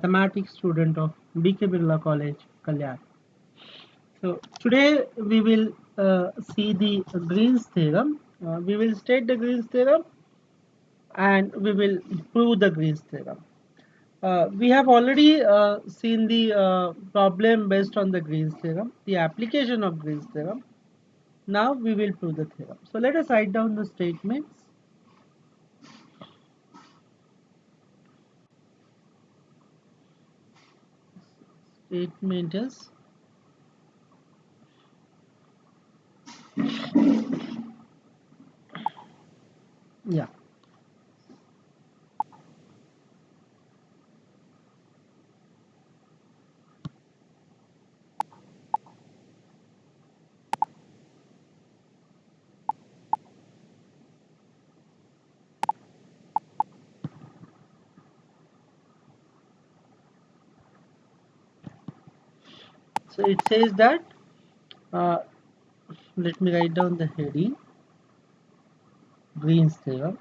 Mathematics student of BK Birla College, Kalyan. So today we will see the Green's theorem. We will state the Green's theorem and we will prove the Green's theorem. We have already seen the problem based on the Green's theorem, the application of Green's theorem. Now we will prove the theorem. So let us write down the statements. Statement is yeah. So it says that uh, let me write down the heading. Green's theorem.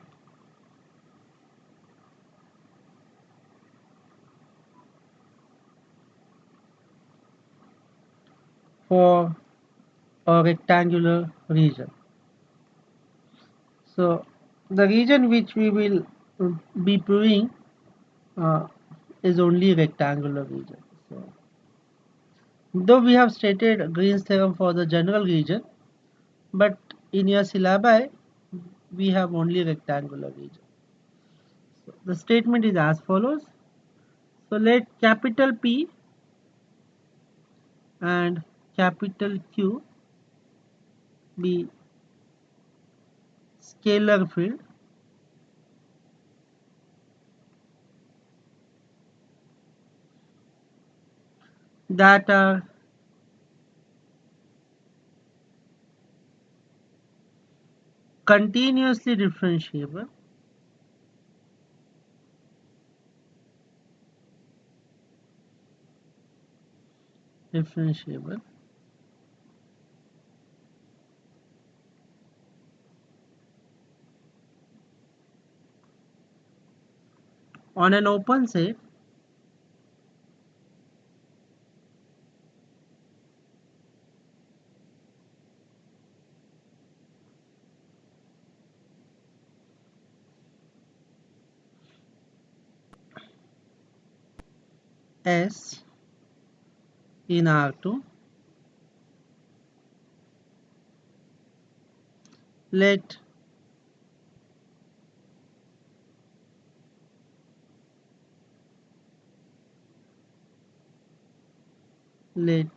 For a rectangular region. So the region which we will be proving uh, is only rectangular region. So though we have stated Green's theorem for the general region, but in your syllabi we have only rectangular region. So the statement is as follows. So let capital P and capital Q be scalar field that are continuously differentiable on an open set S in R2. Let let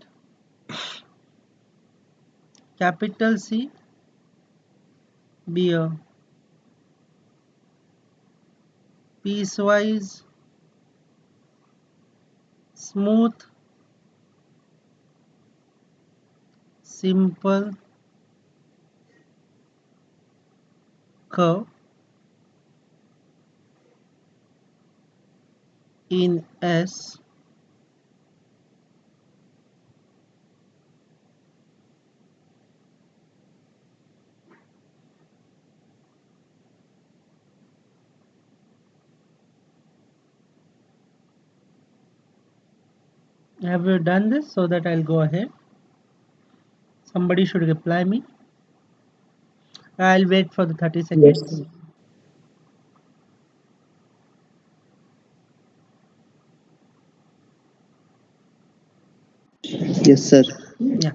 capital C be a piecewise smooth simple curve in S have you done this so that I'll go ahead? Somebody should reply me. I'll wait for the 30 seconds. Yes. Yes, sir. Yeah.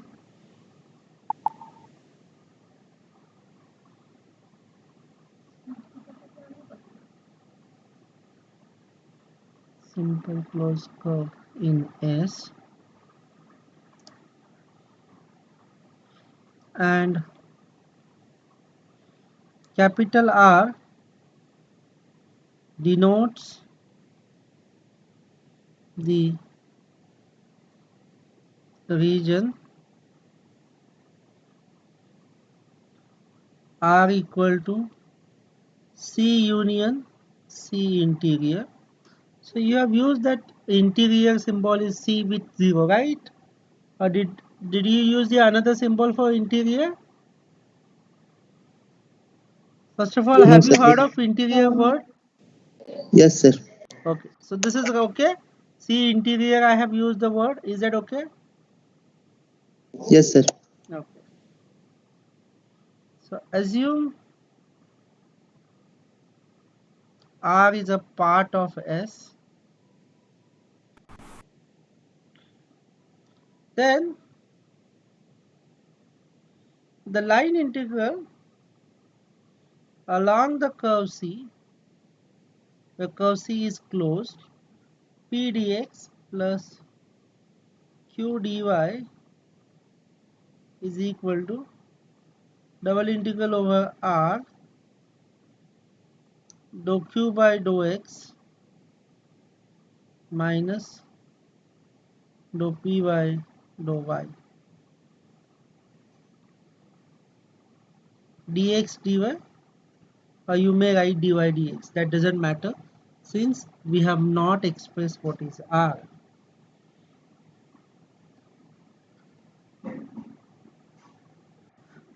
Simple closed curve in S and capital R denotes the region R equal to C union C interior. So you have used that interior symbol is C with 0, right? Or did you use the another symbol for interior? First of all, No, have sir. you heard of interior word? Yes, sir. Okay, so this is okay. C interior I have used the word. Is that okay? Yes, sir. Okay. So assume R is a part of S. Then the line integral along the curve C, the curve C is closed, P dx plus Q dy is equal to double integral over R dou Q by dou X minus dou P by dou Y. Dx dy, or you may write dy dx, that doesn't matter since we have not expressed what is R.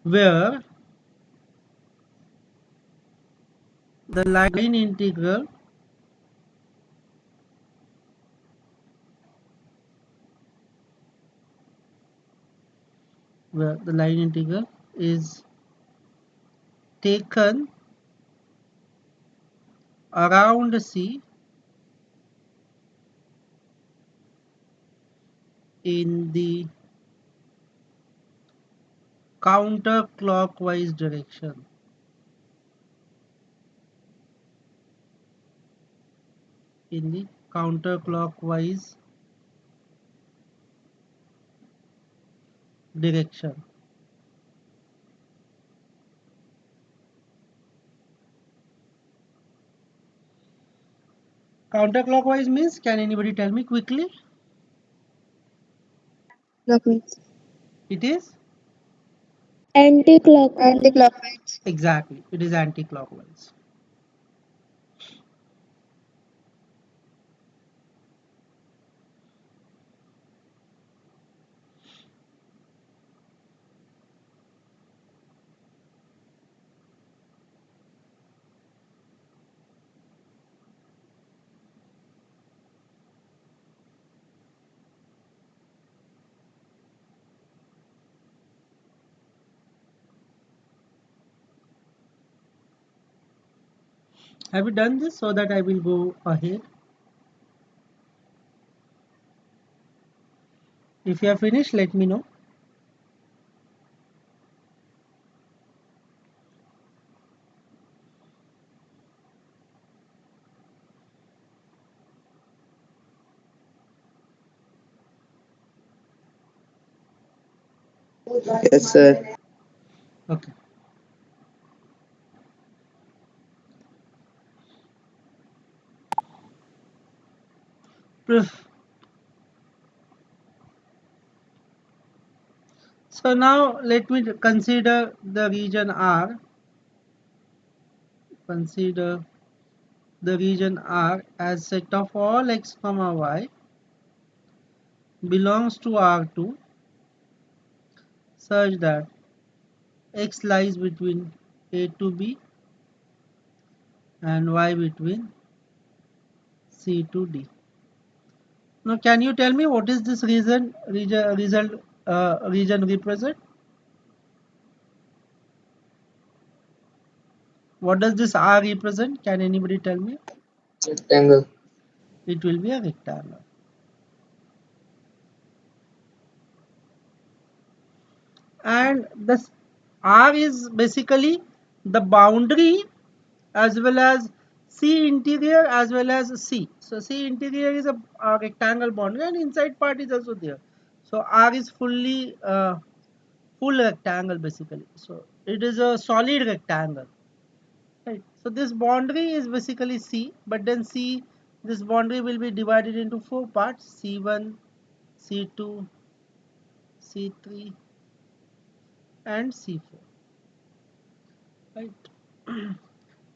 Where the line integral is taken around C in the counterclockwise direction. In the counterclockwise direction. Counterclockwise means, can anybody tell me quickly? Clockwise. It is? Anti-clockwise. Anti-clockwise. Exactly, it is anti-clockwise. Have you done this so that I will go ahead? If you have finished, let me know. Yes, sir. Okay. Proof. So now let me consider the region R. Consider the region R as set of all x comma y belongs to R2 such that x lies between A to B and y between C to D. Now can you tell me what is this region represent? What does this R represent? Can anybody tell me? Rectangle. It will be a rectangle. And this R is basically the boundary as well as C interior as well as C. So C interior is a rectangle boundary and inside part is also there. So R is full rectangle basically. So it is a solid rectangle. Right. So this boundary is basically C, but then this boundary will be divided into four parts: C1, C2, C3, and C4. Right.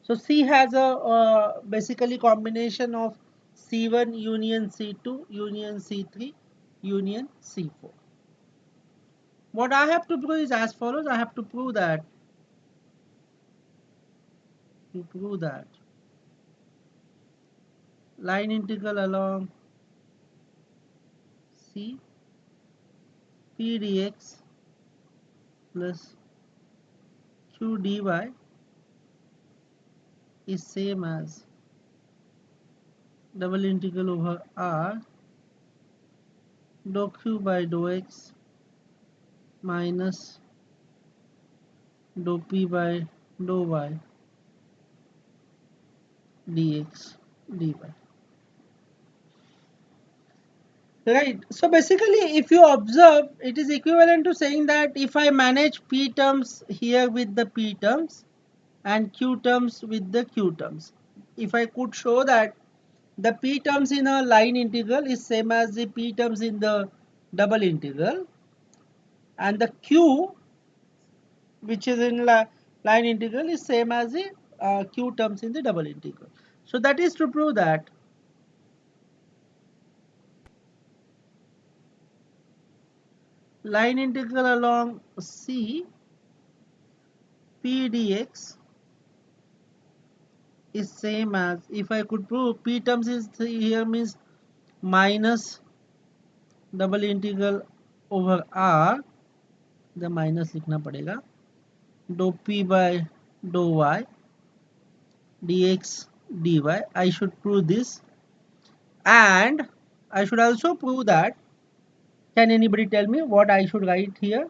So C has a basically combination of C1 union C2 union C3 union C4. What I have to prove is as follows. I have to prove that line integral along C P dx plus Q dy is same as double integral over R dou Q by dou x minus dou P by dou y dx dy. Right. So basically, if you observe, it is equivalent to saying that if I manage P terms here with the P terms and Q terms with the Q terms, if I could show that the P terms in a line integral is same as the P terms in the double integral, and the Q which is in line integral is same as the Q terms in the double integral. So that is to prove that line integral along C P dx is same as, if I could prove P terms is here means minus double integral over R, the minus लिखना पड़ेगा, dou P by dou y dx dy. I should prove this, and I should also prove that, can anybody tell me what I should write here?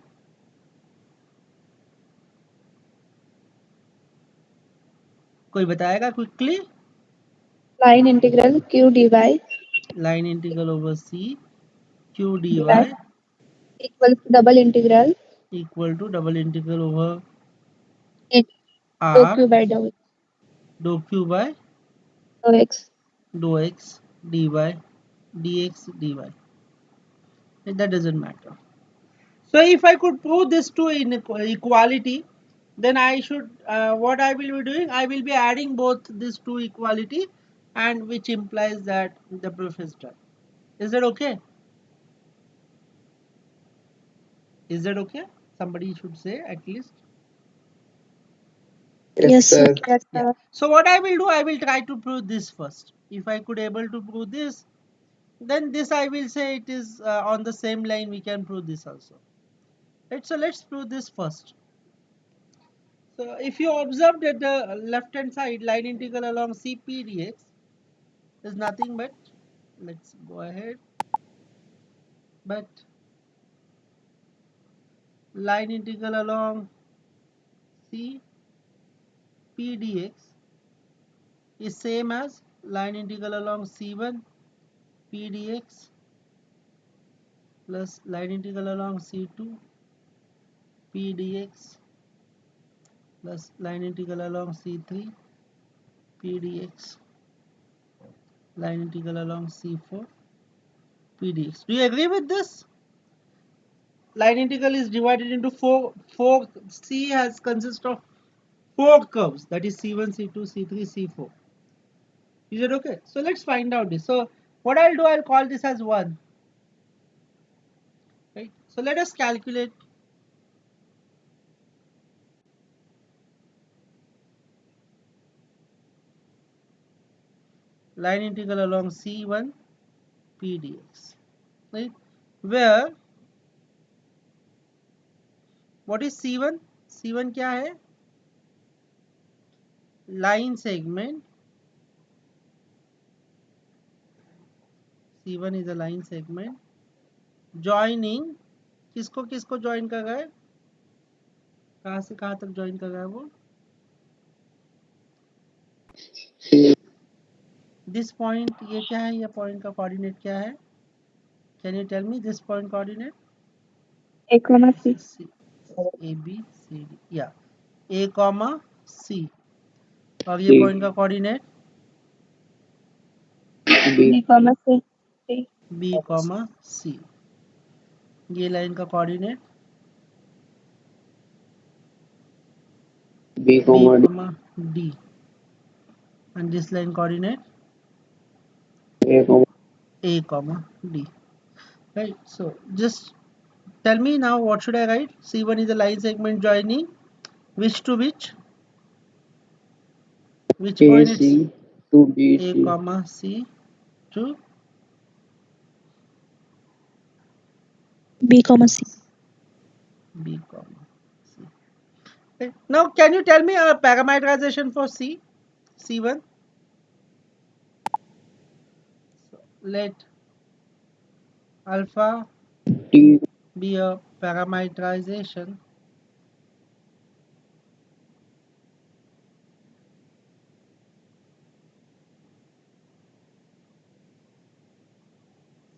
कोई बताएगा quickly? Line integral Q dy Line integral over C Q dy equal to double integral equal to double integral over dou R Q by dou dou Q by x. dou x dy dx dy. That doesn't matter. So if I could prove this to equality, then I should, what I will be doing, I will be adding both these two equality, and which implies that the proof is done. Is that okay? Is that okay? Somebody should say at least. Yes, sir. Yes, Yeah. sir. So what I will do, I will try to prove this first. If I could able to prove this, then this I will say it is on the same line. We can prove this also. Right. So let's prove this first. So if you observe that the left hand side line integral along CP dx is nothing but, let's go ahead, but line integral along C P dx is same as line integral along C1 P dx plus line integral along C2 P dx plus line integral along C3 P dx, line integral along C4 P dx. Do you agree with this? Line integral is divided into four. C has consist of four curves, that is C1, C2, C3, C4. Is it okay? So let's find out this. So what I'll do, I'll call this as 1. Right? So let us calculate line integral along C1 P dx. Right? Where, what is C1? C1 क्या है? Line segment. C1 is a line segment joining, किसको किसको join कर रहा है? कहाँ से कहाँ तक join कर रहा है वो? This point, ये क्या है? ये point का coordinate क्या है? Can you tell me this point coordinate? A comma C. C, A B C D. Yeah, A comma C. और ये point का coordinate B comma C. B comma C. ये line का coordinate B comma D. And this line coordinate A comma D. Right. So just tell me now, what should I write? C1 is a line segment joining which to which? Which point it's AC to A BC. comma C to B comma C. B comma C. Okay. Now, can you tell me a parameterization for C? C1. So let alpha T be a parameterization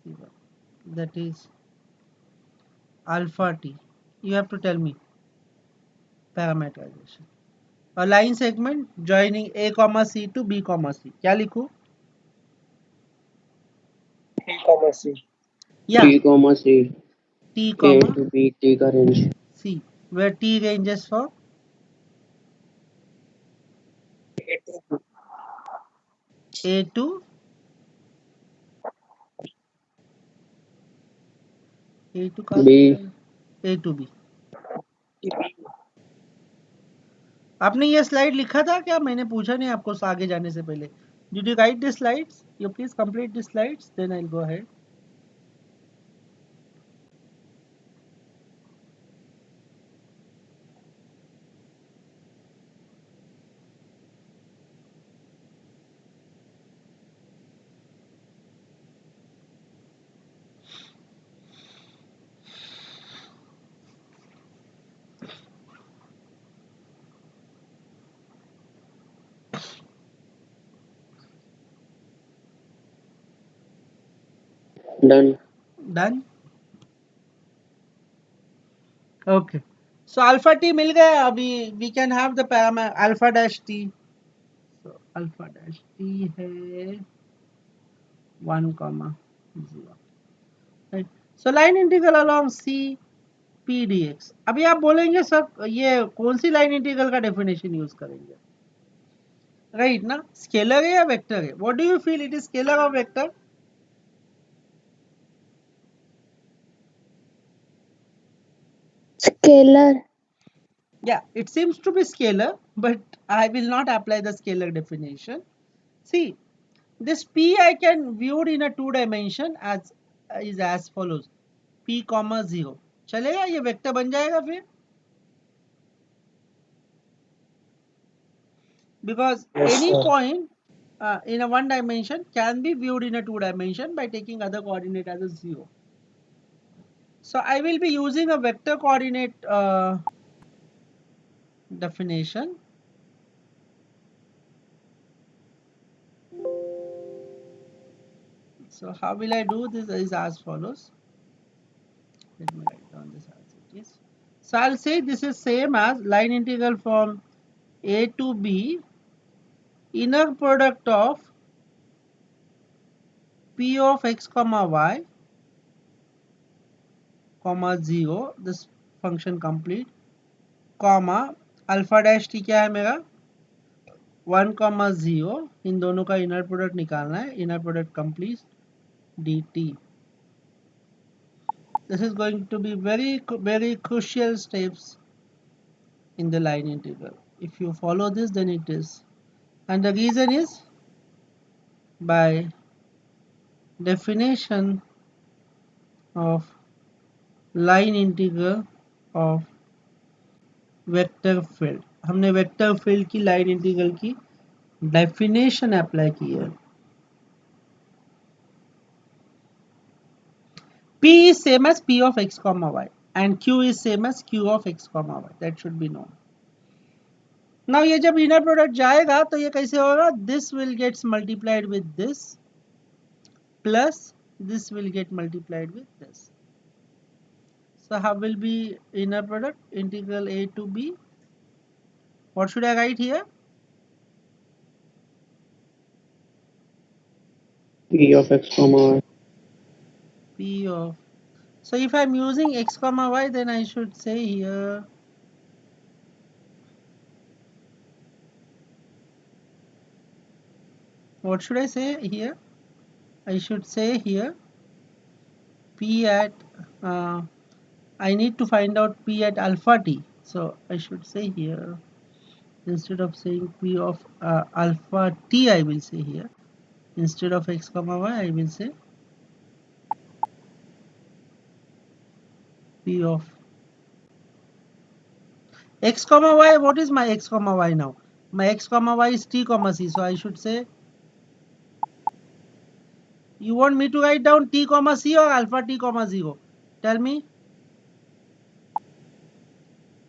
C1. That is alpha T. You have to tell me parameterization. A line segment joining A comma C to B comma C. क्या लिखूं? comma C. Yeah, T comma C. T A comma to B T का range. C, where T ranges for A to कहाँ B. लिखा है? A to B. आपने ये slide लिखा था क्या? मैंने पूछा नहीं आपको आगे जाने से पहले. Did you write the slides? You please complete the slides, then I'll go ahead. Done. Done? Okay. So alpha T मिल गया. अभी we can have the parameter alpha dash T. So alpha dash T है 1 comma 0. Right. So line integral along C P dx. अभी आप बोलेंगे sir ये कौन सी line integral का definition use करेंगे? राइट ना, स्केलर है या वेक्टर है? What do you feel, it is scalar और vector? Scalar. Yeah, it seems to be scalar, but I will not apply the scalar definition. See, this P I can view it in a two dimension as is as follows: P comma 0. चलेगा, ये vector बन जाएगा फिर, because Yes, any sir. point in a one dimension can be viewed in a two dimension by taking other coordinate as a 0. So I will be using a vector coordinate definition. So how will I do this is as follows. Let me write down this as it is. So I'll say this is same as line integral from A to B, inner product of P of x comma y comma 0, this function complete, comma alpha dash t क्या है मेरा 1 comma 0, इन दोनों का inner product निकालना है, inner product complete dt. This is going to be very crucial steps in the line integral. If you follow this, then it is, and the reason is by definition of line integral of vector field, हमने vector field की line integral की definition apply की है. P is same as P of x comma y and Q is same as Q of x comma y. That should be known. Now ये जब inner product जाएगा तो ये कैसे होगा? This will gets multiplied with this plus this will get multiplied with this. So how will be inner product? Integral A to B. What should I write here? P of x comma y. P of. So if I'm using x comma y, then I should say here what should I say here? I should say here P at I need to find out P at alpha t. So I should say here, instead of saying P of alpha t, I will say here, instead of x comma y, I will say P of x comma y. What is my x comma y now? My x comma y is t comma c. So I should say, you want me to write down t comma c or alpha t comma 0? Tell me.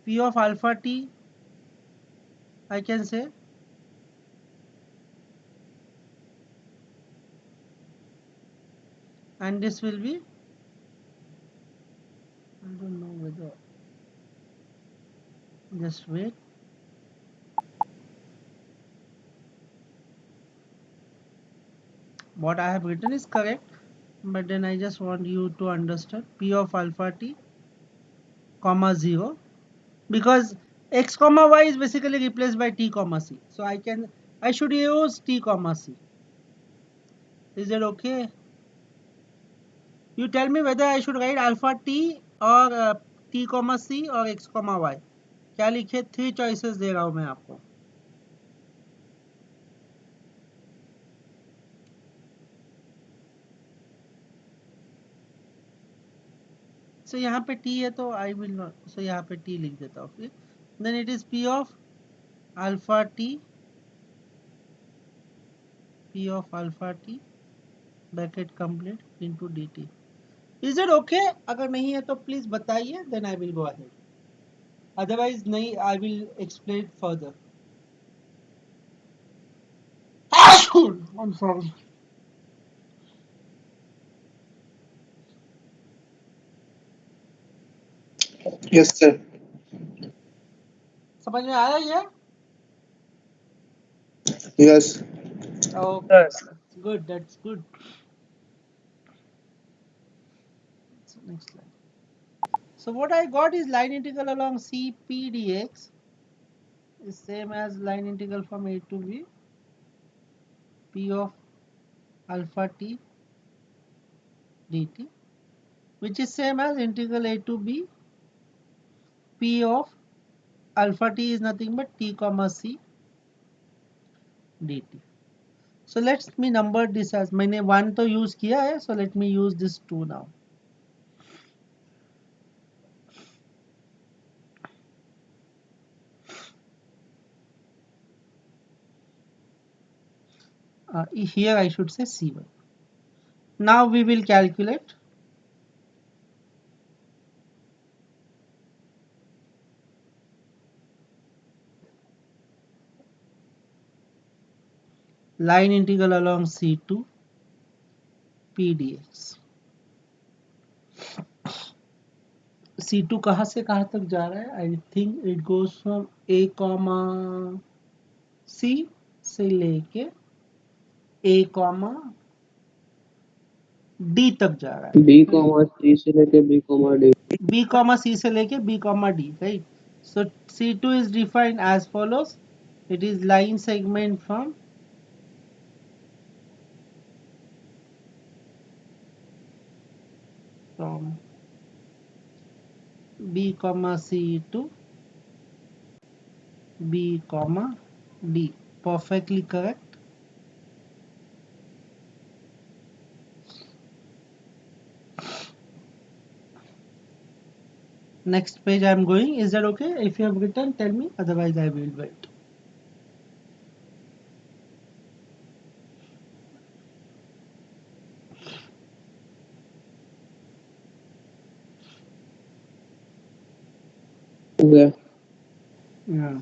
P of alpha t, I can say. And this will be, I don't know whether, just wait. What I have written is correct, but then I just want you to understand P of alpha t comma 0, because x comma y is basically replaced by t comma c. So I should use t comma c. Is it okay? You tell me whether I should write alpha t or t comma c or x comma y. क्या लिखे? 3 choices दे रहा हूं मैं आपको. So यहाँ पे t है तो I will not. So यहाँ पे t लिख देता हूँ फिर. Then it is P of alpha t bracket complete into dt. Is it okay? अगर नहीं है तो please बताइए, then I will go ahead. Otherwise नहीं, I will explain further. I'm sorry. Yes, sir. समझ में आया ये? Yes. Okay. Yes. Good. That's good. So next slide. So what I got is line integral along CP dx is same as line integral from A to B, P of alpha t dt, which is same as integral A to B, P of alpha t is nothing but t comma c dt. So let me number this as, मैंने 1 तो use किया है, so let me use this 2 now. Here I should say C1. Now we will calculate line integral along C2 P dx. C2 कहाँ से कहाँ तक जा रहा है? I think it goes from A comma C से लेके A comma D तक जा रहा है. B comma C से लेके B comma D. B comma C से लेके B comma D, right? So C2 is defined as follows. It is line segment from B comma C to B comma D. Perfectly correct. Next page I am going. Is that okay? If you have written, tell me. Otherwise I will wait. Yeah. Yeah.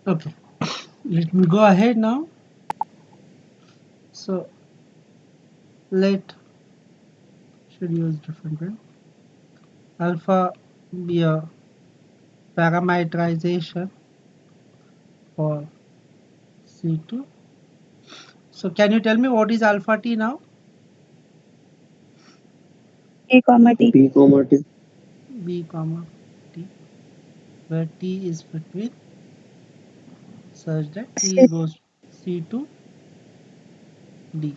Okay. Let me go ahead now. So should use different pen. Alpha be a parameterization for C2. So can you tell me what is alpha t now? A comma T. B comma T. B comma t, where t is between such that t C. goes C to D.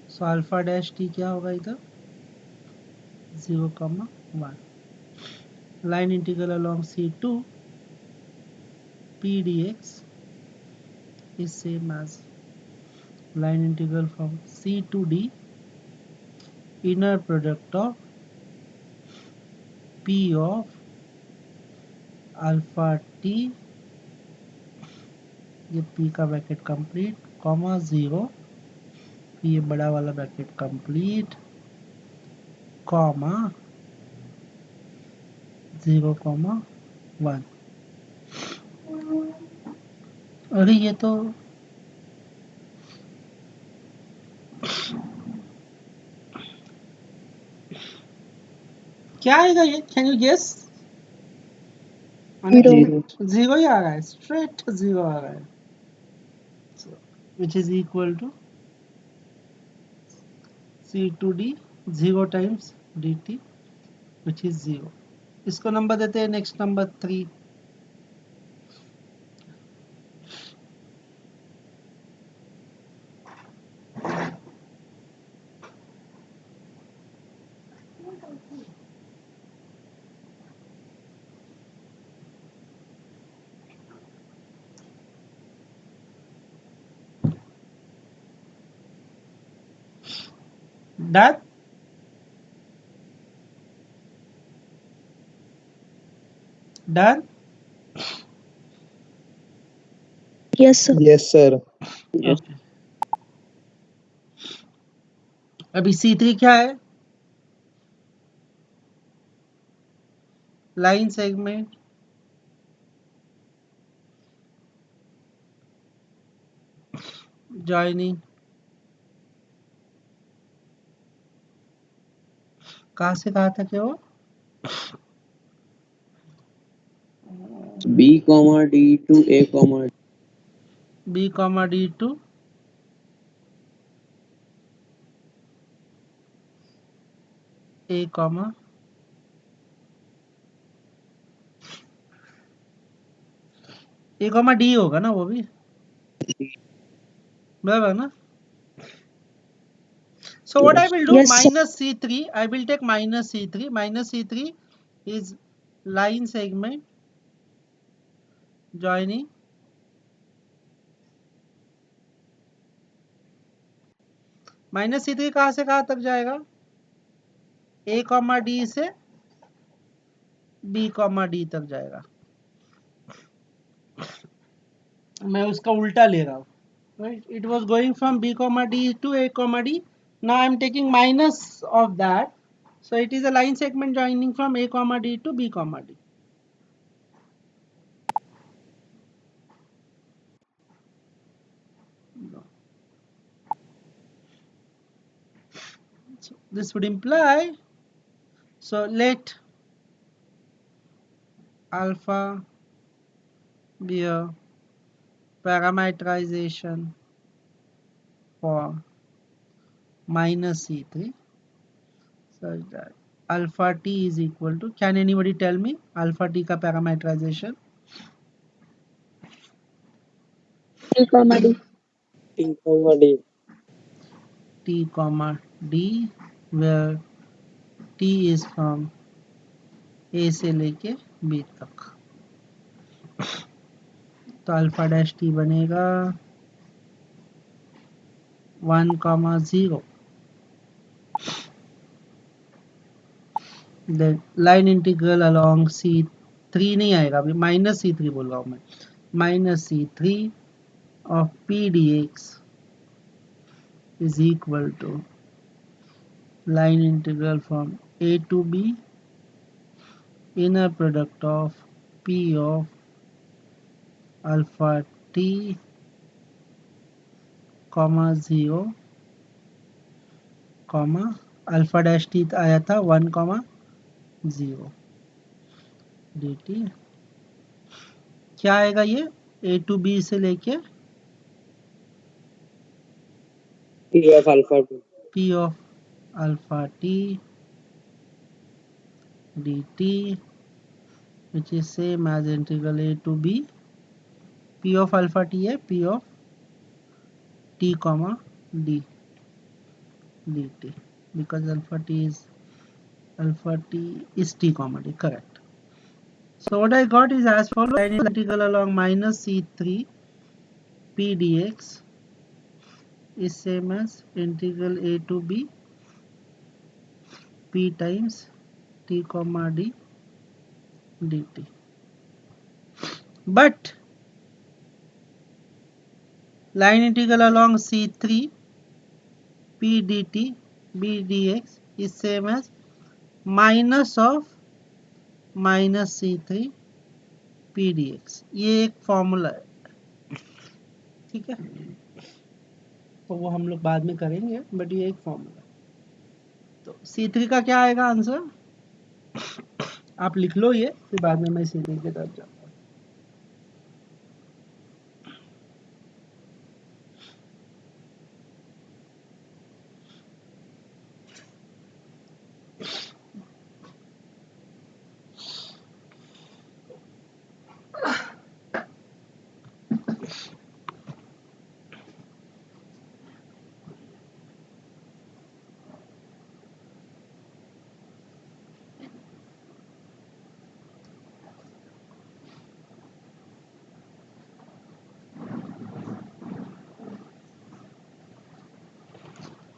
So alpha dash t क्या होगा इधर 0,1. Line integral along C2 p dx is same as line integral from C to D inner product of p of alpha t, ये p का bracket complete comma 0, ये बड़ा वाला bracket complete comma 0,1. अरे ये तो क्या आएगा ये, can you guess? Zero. Zero ही आ रहा है, स्ट्रेट जीरो आ रहा है, which is equal to C two D 0 times D T which is 0. इसको नंबर देते हैं next number 3. Done? Done? Yes, sir. Yes, sir. Yes. Okay. अभी C3 क्या है? लाइन सेगमेंट जॉइनिंग, कहाँ से कहा था कि वो B comma D to A comma D. B comma D to A comma A comma D होगा ना वो भी, बराबर ना? So what I will do, Yes, sir. minus C3, I will take minus C3. Minus C3 is line segment joining minus C3 कहाँ से कहाँ तक जाएगा? A कॉमा D से B कॉमा D तक जाएगा. मैं उसका उल्टा ले रहा हूँ. Right? It was going from B comma D to A comma D. Now I am taking minus of that. So it is a line segment joining from A comma D to B comma D. So this would imply, so let alpha be a parameterization for minus C3 such that alpha t is equal to, can anybody tell me alpha t का parameterization? T comma D. T comma D. T comma D, where t is from A से लेके B तक. तो alpha dash T बनेगा 1,0. Then line integral along C3 नहीं आएगा, अभी minus C3 बोल रहा हूँ मैं, minus C3 of P D X is equal to line integral from A to B inner product of P of alpha T comma 0 comma alpha dash T आया था 1 comma 0 D T. क्या आएगा ये ए to B से लेके P of alpha t. P of alpha T dt which is same as integral a to b p of alpha t है p of t comma d dt because alpha t is t comma d, correct. So what I got is as follows: line integral along minus c3 p dx is same as integral a to b p times t comma d dt. But line integral along c3 p dt b dx is same as minus of minus C three P D X. ये एक formula है, ठीक है, तो वो हम लोग बाद में करेंगे, बट ये एक फॉर्मूला है। तो सी थ्री का क्या आएगा आंसर, आप लिख लो ये, फिर बाद में मैं सी थ्री की तरफ जाऊंगा।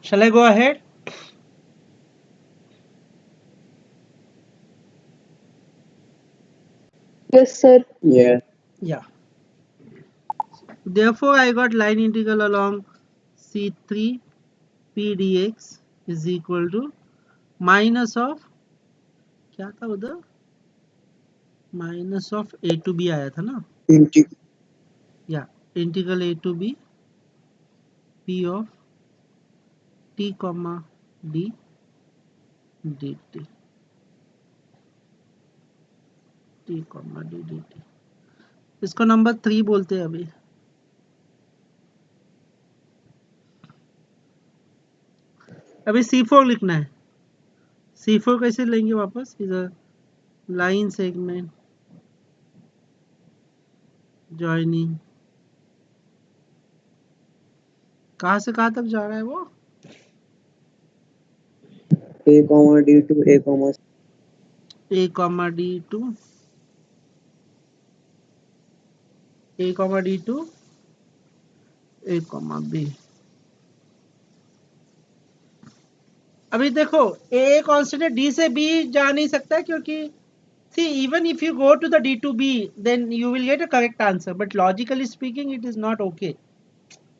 Shall I go ahead? Yes, sir. Yeah. Yeah. Therefore, I got line integral along C3 P dx is equal to minus of क्या था उधर, minus of A to B आया था ना, Integ या integral A to B P of T comma D D T T comma D D T. इसको number 3 बोलते हैं अभी। अभी C4 लिखना है। C4 कैसे लेंगे वापस, इधर लाइन सेगमेंट जॉइनिंग, कहाँ से कहाँ तक जा रहा है वो, A comma D to A comma C. A comma D to A comma D to A comma B. अभी देखो ए कांस्टेंट है, डी से बी जा नहीं सकता क्योंकि see even if you go to the d to b then you will get a correct answer, but logically speaking it is not okay.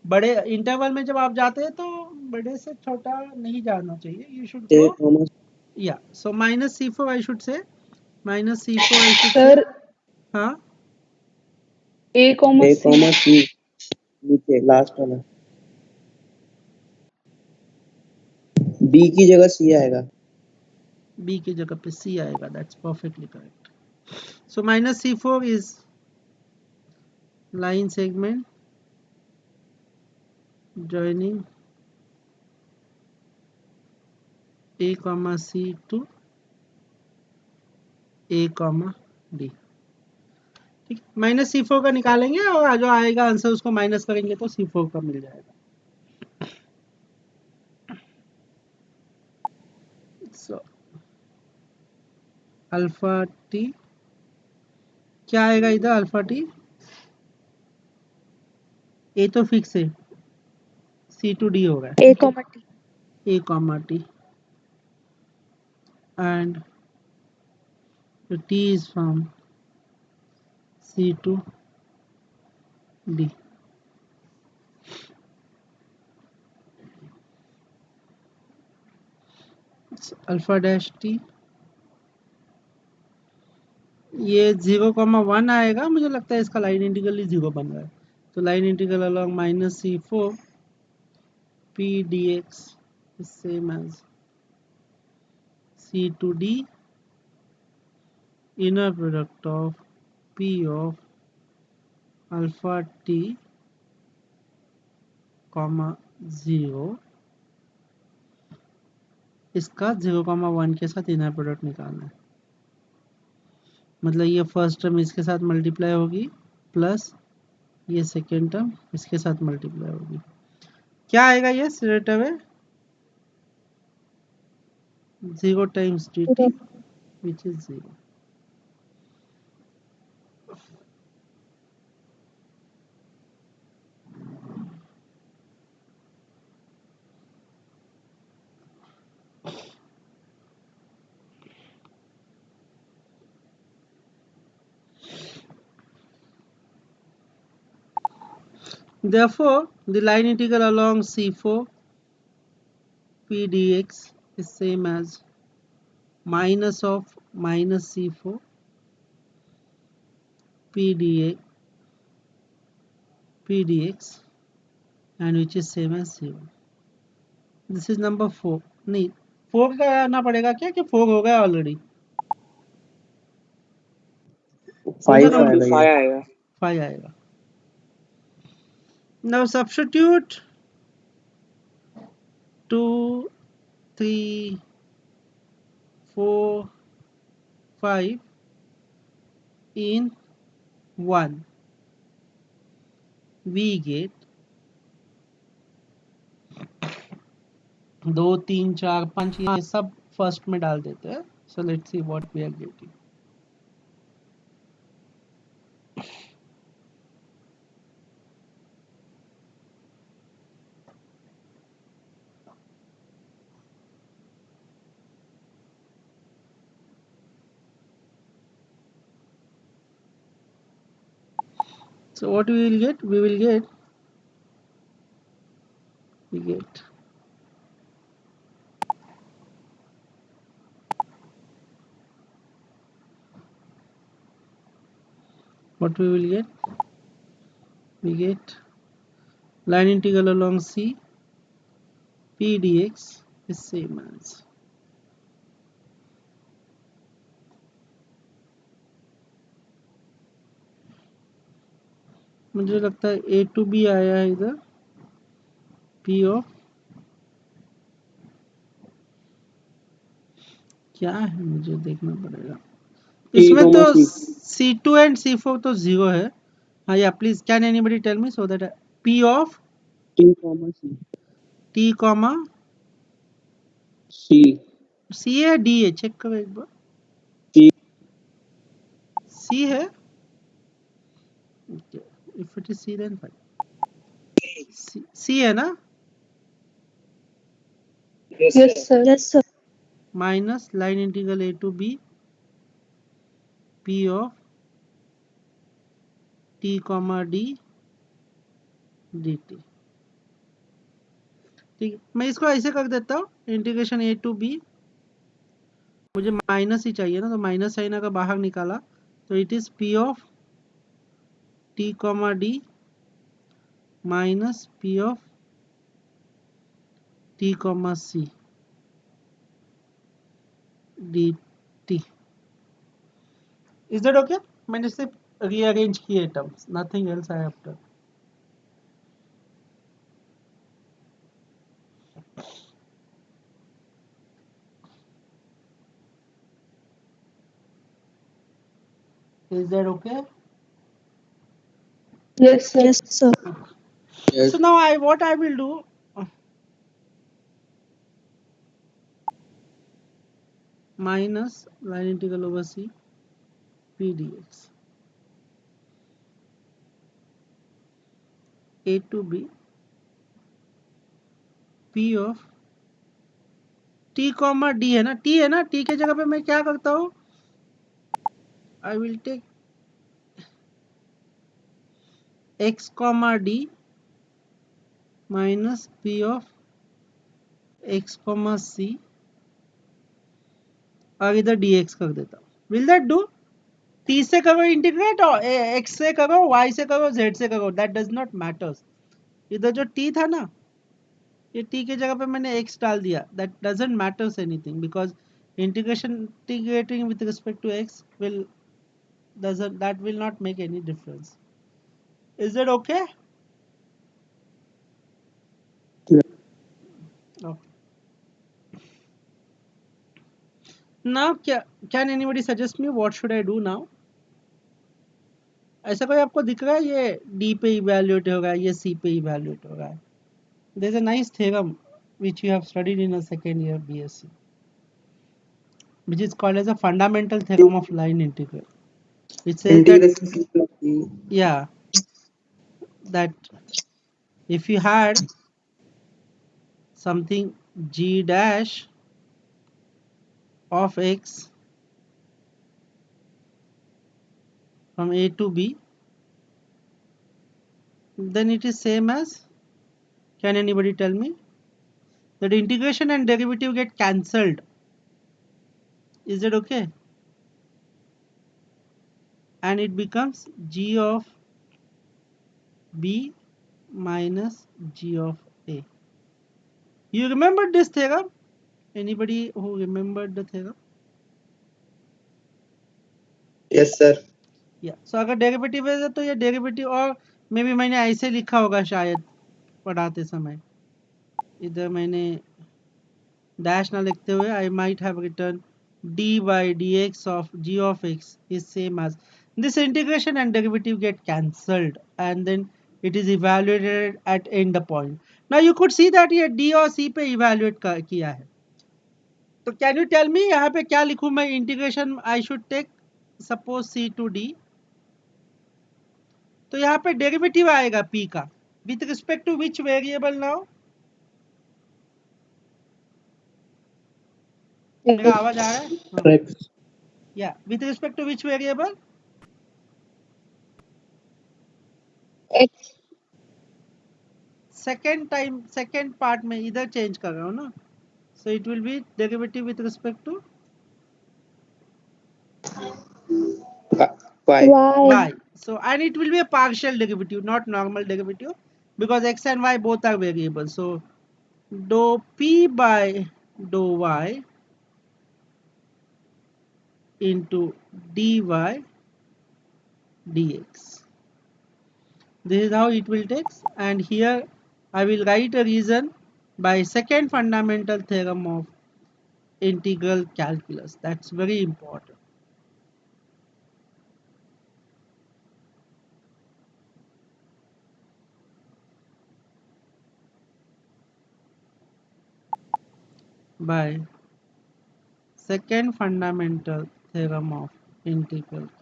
बड़े interval में जब आप जाते हैं तो बड़े से छोटा नहीं जाना चाहिए, you should A go, comma yeah, so minus c4 I should say, minus c4 I should Sir, say, हाँ A comma A C. comma C. नीचे लास्ट वाला B की जगह C आएगा। b की जगह पे c आएगा, that's perfectly correct. So minus c4 is line segment joining a comma c to a comma d, ठीक, माइनस C4 का निकालेंगे और जो आएगा आंसर उसको माइनस करेंगे तो C4 का मिल जाएगा। सो अल्फा टी क्या आएगा इधर, अल्फा टी ए तो फिक्स है, C टू D होगा, A comma T. A comma T and T is from C to D। Alpha dash T ये 0,1 आएगा, मुझे लगता है इसका लाइन इंटीग्रल ही 0 बन रहा है, तो line integral along minus C4 P dx is same as C to D inner product of P of alpha t comma 0, इसका 0,1 के साथ इनर प्रोडक्ट निकालना है। मतलब ये फर्स्ट टर्म इसके साथ मल्टीप्लाई होगी प्लस ये सेकेंड टर्म इसके साथ मल्टीप्लाई होगी। क्या आएगा ये straight away 0 times dt which is 0। Therefore, the line integral along C4 P dx is same as minus of minus C4 P dx and which is same as 0। This is number 4। नहीं 4 का आना पड़ेगा क्या कि 4 हो गया already? 5 आएगा। 5 आएगा। Now substitute 2, 3, 4, 5 in 1, we get 2, 3, 4, 5 ये सब फर्स्ट में डाल देते हैं। So let's see what we are getting। So what we will get? We get what we will get? We get line integral along C P dx is same as मुझे लगता है A to B आया है इधर P of क्या है मुझे देखना पड़ेगा। इसमें तो C2 एंड C4 तो 0 है। हाँ या please can anybody tell me so that P of T comma C है D है, चेक करो एक बार। C है, if it is C then fine। C है ना? Yes sir। Minus line integral A to B P of T comma D dt। ठीक है, मैं इसको ऐसे कर देता हूँ इंटीग्रेशन A to B, मुझे माइनस ही चाहिए ना, तो माइनस साइन अगर बाहर निकाला तो it is P of T comma D minus P of T comma C dt। Is that okay? मैंने सिर्फ रीअरेंज किए terms, nothing else I have done. Is that okay? Yes sir। So now what I will do, minus line integral over C P dx A to B P of T comma D है ना, T है ना, T के जगह पे मैं क्या करता हूँ, I will take x comma D minus P of x comma C और इधर dx कर देता हूँ। Will that do? t से करो इंटीग्रेट और x से करो, y से करो, z से करो, दैट डज नॉट मैटर्स। इधर जो t था ना, ये t के जगह पे मैंने x डाल दिया, that doesn't matters anything because integrating with respect to x will doesn't that will not make any difference. Is that okay? Okay. Now can anybody suggest me what should I do now? ऐसा कोई आपको दिख रहा है ये d पे evaluate होगा, ये c पे इवैल्यूएट होगा? There is a nice theorem which you have studied in a second year BSc, which is called as a fundamental theorem of line integral. It says Integration C plus D. yeah, that if you had something g dash of x from a to b, then it is same as, can anybody tell me, that integration and derivative get cancelled. Is that okay? And it becomes g of b minus g of a. You remember this theorem? Anybody who remembered the theorem? Yes, sir. या सो अगर derivative है तो ये derivative, और मे भी मैंने ऐसे लिखा होगा शायद पढ़ाते समय, इधर मैंने डैश ना लिखते हुए I might have return dy dx of g of x is same as this. Integration and derivative get cancelled and then it is evaluated at end point. Now you could see that ये d और c पे evaluate किया है, तो can you tell me यहाँ पे क्या लिखूं मैं? Integration I should take suppose c to d, तो यहाँ पे डेरिवेटिव आएगा p का with respect to which variable now? मेरा आवाज आ रहा है? Correct. या with respect to which variable? X. Second part में इधर चेंज कर रहा हूँ ना, so it will be derivative with respect to Y. Y. y. So and it will be a partial derivative, not normal derivative, because x and y both are variables. So dou p by dou y into dy dx. This is how it will take, and here I will write a reason by second fundamental theorem of integral calculus. That's very important. By second fundamental theorem of integral calculus.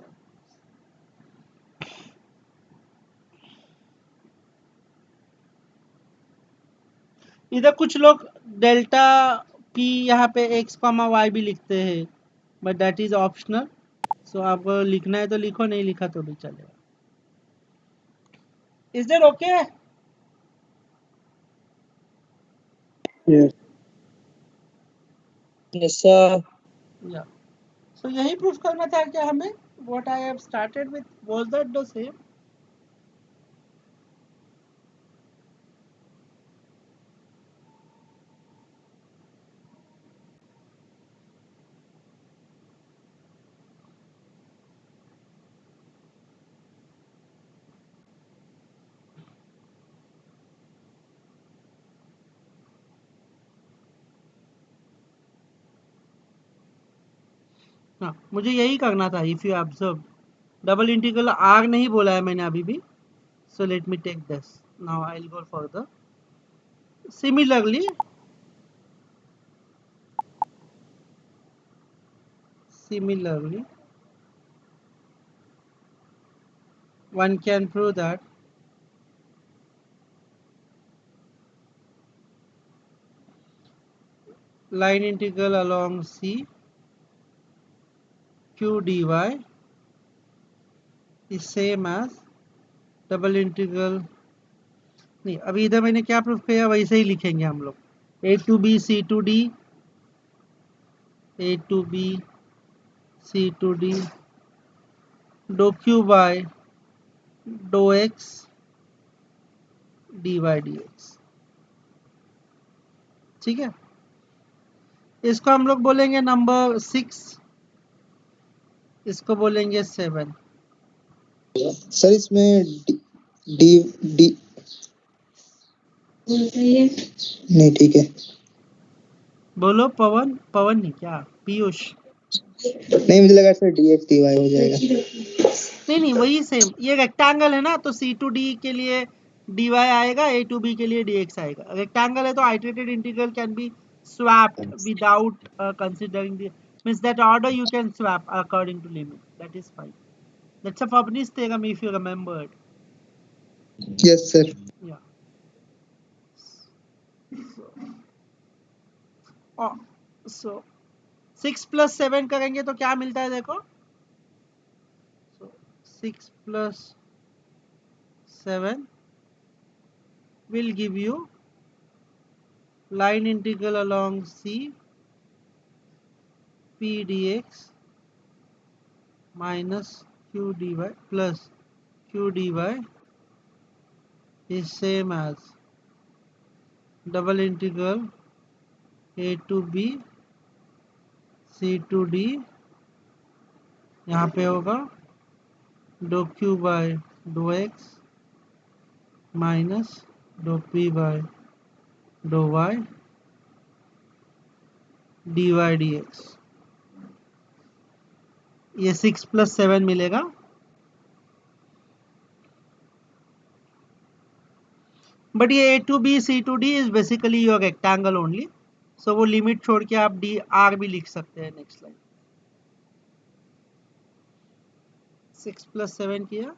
इधर कुछ लोग delta P यहाँ पे x comma Y भी लिखते हैं, but that is optional. सो आपको लिखना है तो लिखो, नहीं लिखा तो भी चलेगा. Is that okay? Yes. Yes, sir. या सो यही प्रूफ करना था क्या हमें? What I have started with, was that the same? हाँ, मुझे यही करना था. If you observe, double integral are नहीं बोला है मैंने अभी भी. So let me take this. Now I will go further. Similarly, one can prove that line integral along C q dy is same as double integral. नहीं, अभी इधर मैंने क्या प्रूफ किया वैसे ही लिखेंगे हम लोग. a to b c to d, a to b c to d dou q by dou x dy dx। ठीक है, इसको हम लोग बोलेंगे नंबर 6, इसको बोलेंगे 7। सर इसमें डी डी नहीं, ठीक है। बोलो पवन, पवन नहीं क्या, पीयूष? नहीं, मुझे लगा सर dx dy हो जाएगा। नहीं वही सेम, ये रेक्टेंगल है ना, तो c to d के लिए dy आएगा, a to b के लिए dx आएगा। रेक्टेंगल है तो iterated integral can be swapped without considering the, means that order you can swap according to limit, that is fine. That's a Fabry's theorem if you remembered. Yes sir. Yeah. So 6 plus 7 करेंगे तो क्या मिलता है देखो, so 6 plus 7 will give you line integral along C p dx minus q dy plus q dy is same as double integral a to b c to d, यहाँ पे होगा dou q by dou x minus dou p by dou y dy dx। ये 6 plus 7 मिलेगा। But ये a to b c to d is basically your rectangle only, so वो limit छोड़ के आप d r भी लिख सकते हैं। नेक्स्ट लाइन 6 plus 7 किया,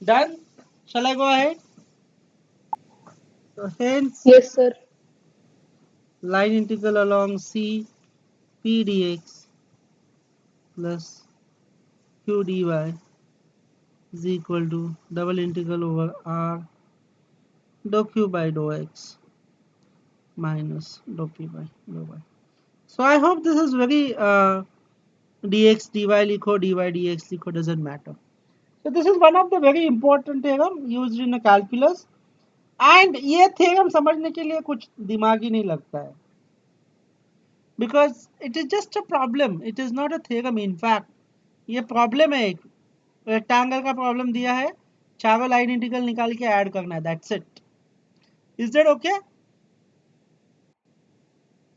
done? Shall I go ahead? So hence Yes, sir. line integral along C p dx plus q dy is equal to double integral over r dou q by dou x minus dou p by dou y. So I hope this is very dx dy लिखो, dy dx लिखो, doesn't matter. So this is one of the very important theorem used in a calculus, and ये theorem समझने के लिए कुछ दिमाग ही नहीं लगता है, because it is just a problem, it is not a theorem. In fact ये problem है, एक रेक्टेंगल का प्रॉब्लम दिया है, चारों लाइन इंटीग्रल निकाल के ऐड करना है, that's it. Is that okay?